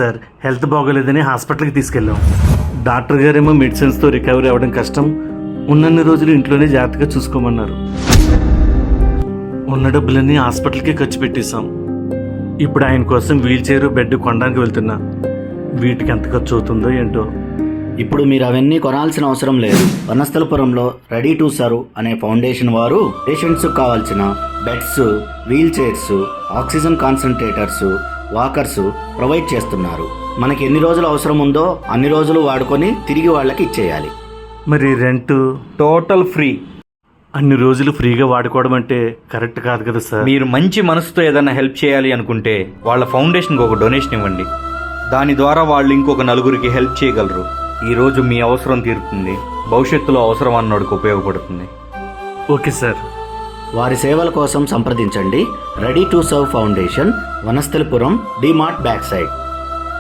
Sir health బాగోలేదని హాస్పిటల్కి తీసుకెళ్ళాం. డాక్టర్ గారేమో మెడిసిన్స్తో రికవరీ అవ్వడం కష్టం, ఉన్నన్ని రోజులు ఇంట్లోనే జాగ్రత్తగా చూసుకోమన్నారు. ఉన్న డబ్బులన్నీ హాస్పిటల్కే ఖర్చు పెట్టేశాం. ఇప్పుడు ఆయన కోసం వీల్ చైర్ బెడ్ కొనడానికి వెళ్తున్నా. వీటికి ఎంత ఖర్చు అవుతుందో ఏంటో. ఇప్పుడు మీరు అవన్నీ కొనాల్సిన అవసరం లేదు. వనస్థలపురంలో రెడీ టు సర్వ్ అనే ఫౌండేషన్ వారు పేషెంట్స్కి కావాల్సిన beds, wheelchairs, oxygen concentrators, walkers provide చేస్తున్నారు. మనకి ఎన్ని రోజులు అవసరం ఉందో అన్ని రోజులు వాడుకొని తిరిగి వాళ్ళకి ఇచ్చేయాలి. మరి రెంట్ టోటల్ ఫ్రీ. అన్ని రోజులు ఫ్రీగా వాడుకోవడం అంటే కరెక్ట్ కాదు కదా సార్. మీరు మంచి మనసుతో ఏదైనా హెల్ప్ చేయాలి అనుకుంటే వాళ్ళ ఫౌండేషన్కి ఒక డొనేషన్ ఇవ్వండి. దాని ద్వారా వాళ్ళు ఇంకొక నలుగురికి హెల్ప్ చేయగలరు. ఈరోజు మీ అవసరం తీరుతుంది, భవిష్యత్తులో అవసరం అన్నోడికి ఉపయోగపడుతుంది. Okay sir. వారి సేవల కోసం సంప్రదించండి. Ready to serve foundation, Vanasthalipuram, DMart back side.